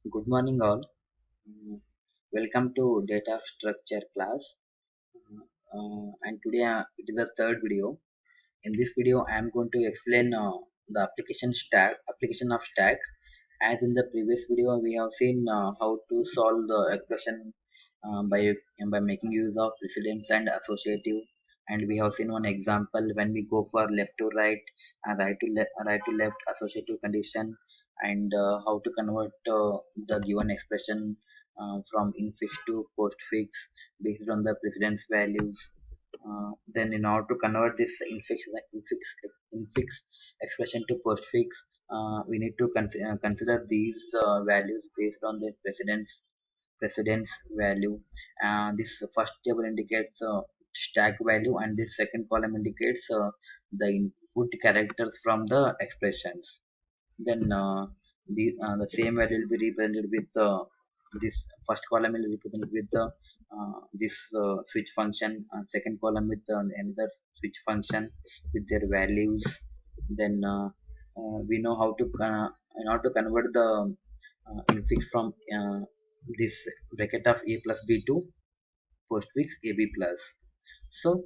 Good morning, all. Mm, Welcome to data structure class. And today it is the third video. In this video, I am going to explain the application of stack. As in the previous video, we have seen how to solve the expression by making use of precedence and associative. And we have seen one example when we go for left to right and right to left associative condition, and how to convert the given expression from infix to postfix based on the precedence values. Then in order to convert this infix expression to postfix, we need to consider these values based on the precedence value. This first table indicates stack value, and this second column indicates the input characters from the expressions. Then the same value will be represented with this first column will be represented with the this switch function, second column with another switch function with their values. Then we know how to in order to convert the infix from this bracket of a plus b to postfix ab plus. So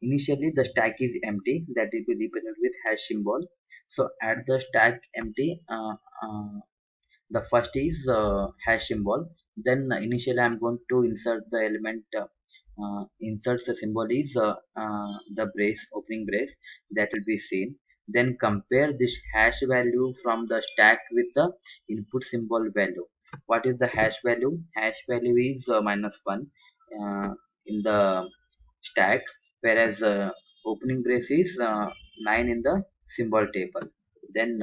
initially the stack is empty, that will be represented with hash symbol. So at the stack empty, the first is hash symbol. Then initially I'm going to insert the element, insert the symbol is the brace, opening brace, that will be seen. Then compare this hash value from the stack with the input symbol value. What is the hash value? Hash value is -1 uh, in the stack, whereas opening brace is 9 in the symbol table. Then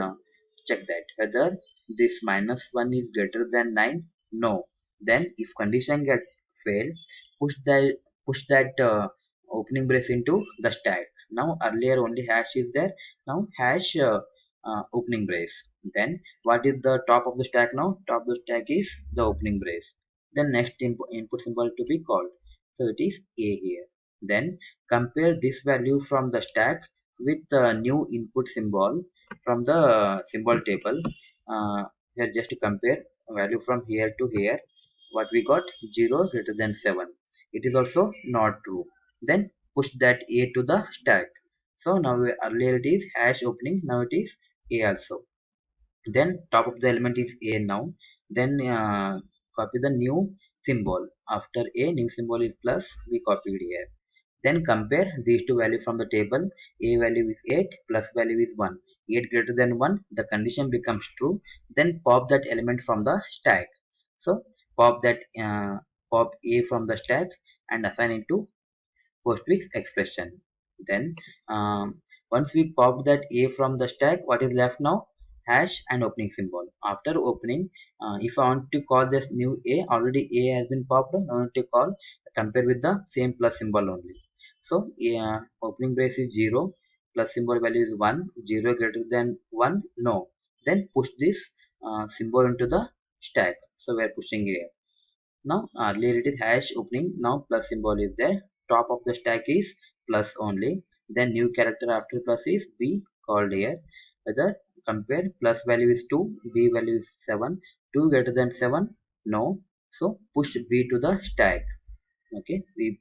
check that whether this -1 is greater than 9. No. Then if condition get failed, push that opening brace into the stack. Now earlier only hash is there, now hash opening brace. Then what is the top of the stack? Now top of the stack is the opening brace. Then next input symbol to be called, so it is a here. Then compare this value from the stack with the new input symbol from the symbol table. Here just to compare value from here to here, what we got, 0 greater than 7. It is also not true. Then push that a to the stack. So now earlier it is hash opening, now it is a also. Then top of the element is a now. Then copy the new symbol. After a, new symbol is plus, we copied here. Then compare these two values from the table. A value is 8, plus value is 1. 8 greater than 1, the condition becomes true. Then pop that element from the stack. So pop a from the stack and assign it to postfix expression. Then once we pop that a from the stack, what is left now? Hash and opening symbol. After opening, if I want to call this new a, already a has been popped. I want to call, compare with the same plus symbol only. So opening brace is 0, plus symbol value is 1. 0 greater than 1, no. Then push this symbol into the stack. So we are pushing here. Now earlier it is hash opening, now plus symbol is there. Top of the stack is plus only. Then new character after plus is b, called here. Whether compare, plus value is 2, b value is 7. 2 greater than 7, no. So push b to the stack. Okay, we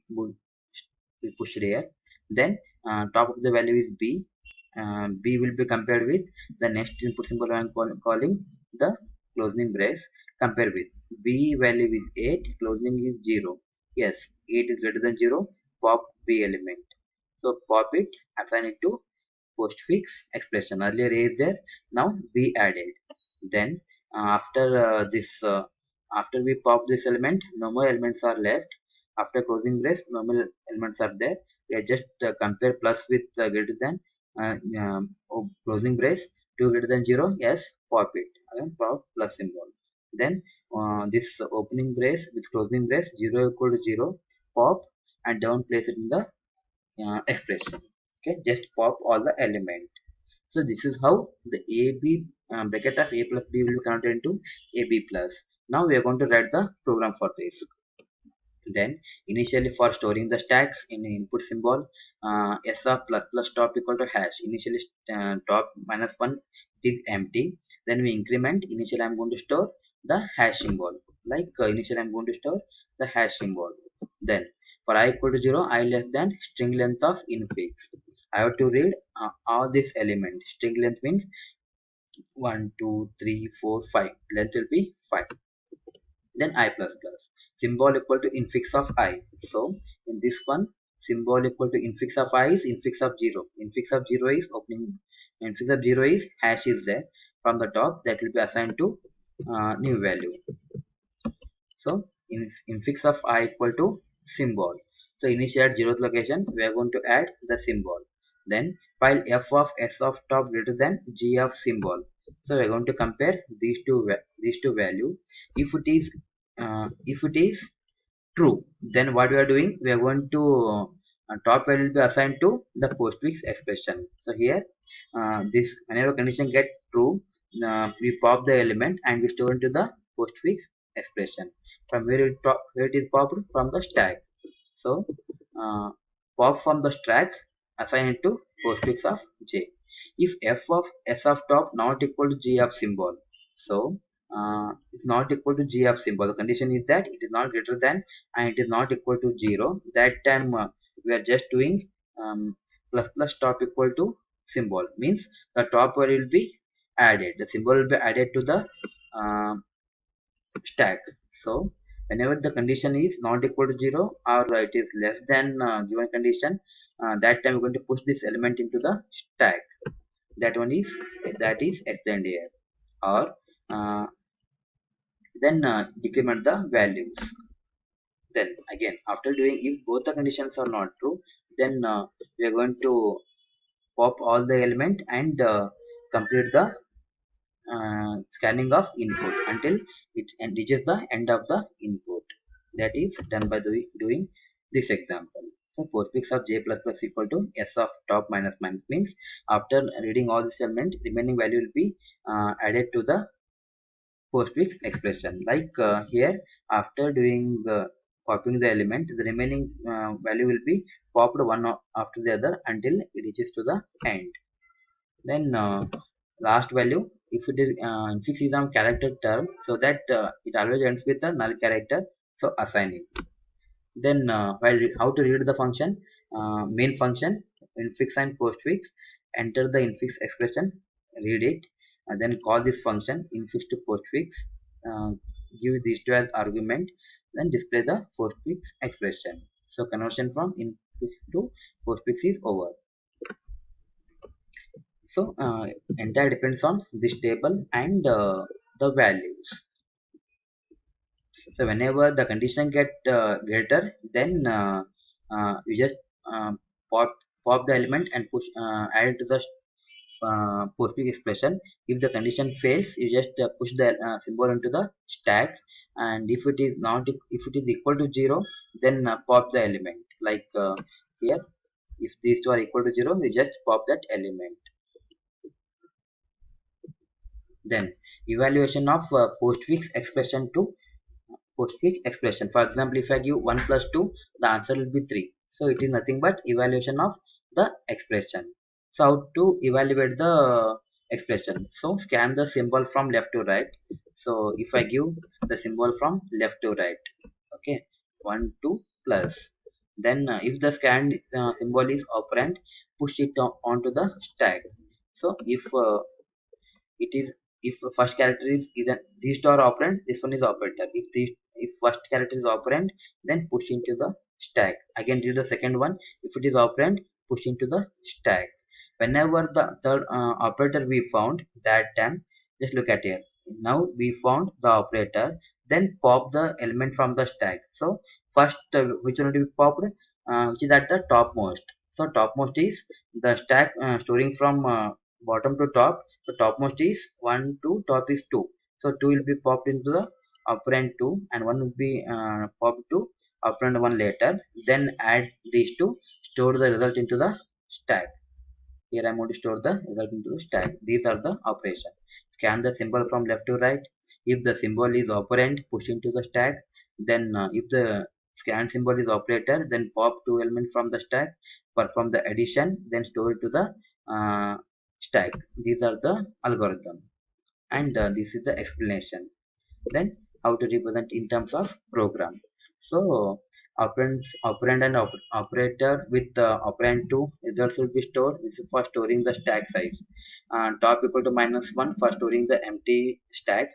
push it here. Then top of the value is b. B will be compared with the next input symbol I am calling the closing brace. Compare with b value is 8, closing is 0. Yes, 8 is greater than 0. Pop b element. So pop it, assign it to postfix expression. Earlier a is there, now b added. Then after after we pop this element, no more elements are left. After closing brace, normal elements are there. We are just compare plus with greater than closing brace. 2 greater than 0, yes, pop it again, pop plus symbol. Then this opening brace with closing brace, 0 equal to 0, pop, and down place it in the expression. Okay, just pop all the element. So this is how the AB bracket of a plus b will be converted into ab plus. Now we are going to write the program for this. Then initially for storing the stack in input symbol, s of plus plus top equal to hash. Initially top -1 it is empty, then we increment. Initially I'm going to store the hash symbol, like initially I'm going to store the hash symbol. Then for I equal to 0, I less than string length of infix. I have to read all these elements. String length means 1 2 3 4 5. Length will be 5. Then I plus plus. Symbol equal to infix of I. So in this one, symbol equal to infix of I is infix of 0. Infix of 0 is opening. Infix of 0 is hash is there. From the top, that will be assigned to new value. So infix of I equal to symbol. So initially at 0th location, we are going to add the symbol. Then while f of s of top greater than g of symbol. So we are going to compare these two value. If it is true, then what we are doing, we are going to top value will be assigned to the postfix expression. So here, this whenever condition get true, we pop the element and we store into the postfix expression. From where it is popped from the stack. So pop from the stack, assign it to postfix of j. If f of s of top not equal to g of symbol, so it's not equal to g of symbol. The condition is that it is not greater than and it is not equal to 0. That time we are just doing plus plus top equal to symbol, means the top value will be added. The symbol will be added to the uh, stack. So whenever the condition is not equal to 0 or it is less than given condition, that time we're going to push this element into the stack. That is explained here. Or then decrement the values. Then again, after doing, if both the conditions are not true, then we are going to pop all the element and complete the scanning of input until it reaches the end of the input. That is done by doing this example. So postfix of j plus plus equal to s of top minus minus means after reading all this element, remaining value will be added to the postfix expression. Like here, after doing copying the element, the remaining value will be popped one after the other until it reaches to the end. Then last value, if it is infix is on character term, so that it always ends with the null character, so assign it. Then while how to read the function, main function infix and postfix, enter the infix expression, read it, and then call this function infix to postfix, uh, give these two as argument, then display the postfix expression. So conversion from infix to postfix is over. So entire depends on this table and the values. So whenever the condition get greater, then you just uh, pop pop the element and push add it to the postfix expression. If the condition fails, you just push the symbol into the stack, and if it is not, if it is equal to 0, then pop the element. Like here, if these two are equal to 0, we just pop that element. Then evaluation of postfix expression to postfix expression. For example, if I give 1 plus 2, the answer will be 3. So it is nothing but evaluation of the expression. So how to evaluate the expression? So scan the symbol from left to right. So if I give the symbol from left to right, okay, 1 2 plus. Then if the scanned symbol is operand, push it onto the stack. So it is, if first character is these two are operand, this one is operator. If first character is operand, then push into the stack. Again do the second one. If it is operand, push into the stack. Whenever the third operator we found, that time just look at here. Now we found the operator, then pop the element from the stack. So first which one to be popped, which is at the topmost. So topmost is the stack storing from bottom to top. So topmost is 1 2, top is 2. So 2 will be popped into the operand 2 and 1 will be popped to operand 1 later. Then add these two, store the result into the stack. Here I am going to store the result into the stack. These are the operations. Scan the symbol from left to right. If the symbol is operand, push into the stack. Then if the scan symbol is operator, then pop two elements from the stack. Perform the addition, then store it to the stack. These are the algorithm, and this is the explanation. Then how to represent in terms of program. So operand and operator with operand 2 results will be stored. This is for storing the stack size. Top equal to -1 for storing the empty stack.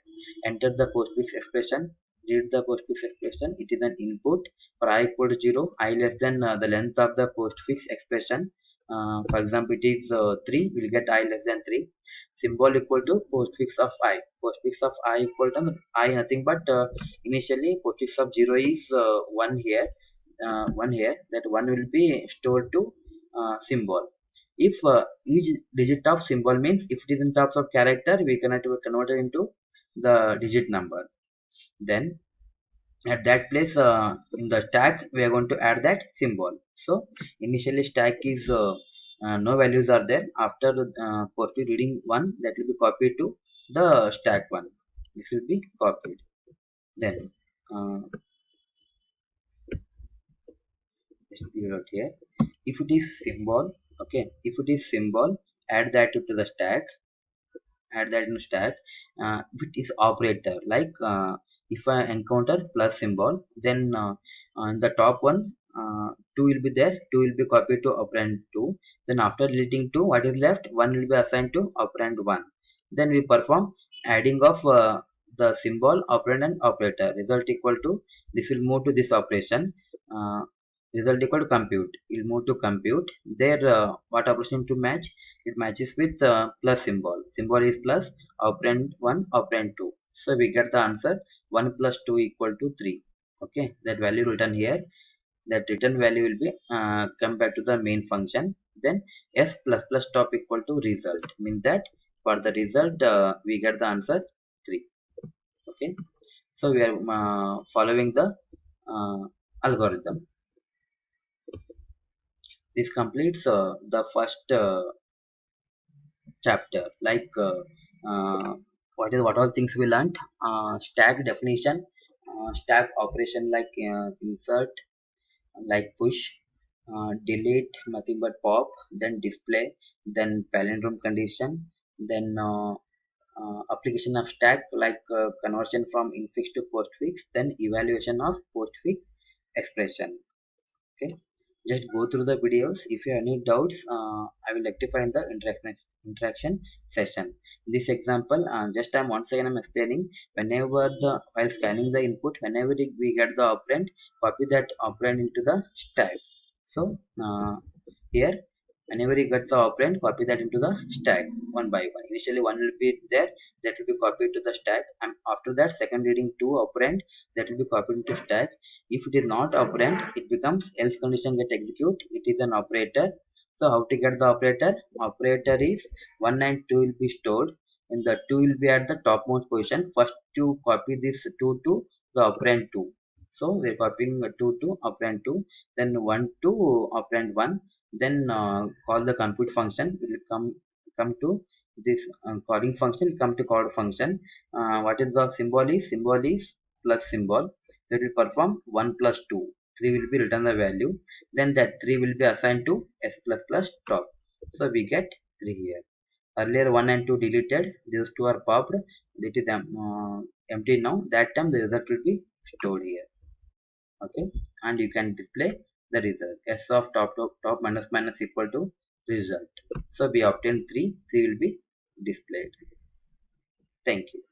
Enter the postfix expression. Read the postfix expression. It is an input. For I equal to 0, I less than the length of the postfix expression. For example, it is 3, we'll get I less than 3. Symbol equal to postfix of I. Postfix of I equal to I nothing but initially postfix of 0 is 1 here. 1 here. That 1 will be stored to symbol. If each digit of symbol means if it is in terms of character, we cannot convert it into the digit number. Then at that place in the stack we are going to add that symbol. So initially stack is no values are there. After postfix reading 1, that will be copied to the stack 1. This will be copied. Then just leave it out here. If it is symbol, okay, if it is symbol, add that to the stack. Add that in stack. If it is operator, like if I encounter plus symbol, then on the top one, 2 will be there. 2 will be copied to operand 2. Then after deleting 2, what is left? 1 will be assigned to operand 1. Then we perform adding of the symbol, operand and operator. Result equal to, this will move to this operation. uh, Result equal to compute. We'll move to compute. There what operation to match? It matches with plus symbol. Symbol is plus, operand 1, operand 2. So we get the answer 1 plus 2 equal to 3. Okay, that value written here. That return value will be come back to the main function. Then s plus plus top equal to result, means that for the result we get the answer 3. Okay, so we are following the uh, algorithm. This completes the first chapter. Like what all things we learned. Stack definition, stack operation like insert, like push, delete, nothing but pop, then display, then palindrome condition, then application of stack like conversion from infix to postfix, then evaluation of postfix expression. Okay, just go through the videos. If you have any doubts, I will rectify in the interaction session. This example, just I'm once again I'm explaining. Whenever the while scanning the input, whenever we get the operand, copy that operand into the stack. So here, whenever you get the operand, copy that into the stack one by one. Initially 1 will be there, that will be copied to the stack, and after that second reading 2 operand, that will be copied into stack. If it is not operand, it becomes else condition get execute. It is an operator. So how to get the operator? Operator is 1 and 2 will be stored. In the 2 will be at the topmost position. First to copy this 2 to the operand 2. So we are copying 2 to operand 2, then 1 to operand 1. Then call the compute function. Will come to this calling function. Come to call function. What is the symbol is? Symbol is plus symbol. That will perform 1 plus 2. 3 will be return the value. Then that 3 will be assigned to s plus plus top. So we get 3 here. Earlier 1 and 2 deleted. These two are popped. It is empty now. That time the result will be stored here. Okay, and you can display the result. S of top minus minus equal to result. So we obtain 3. 3 will be displayed. Thank you.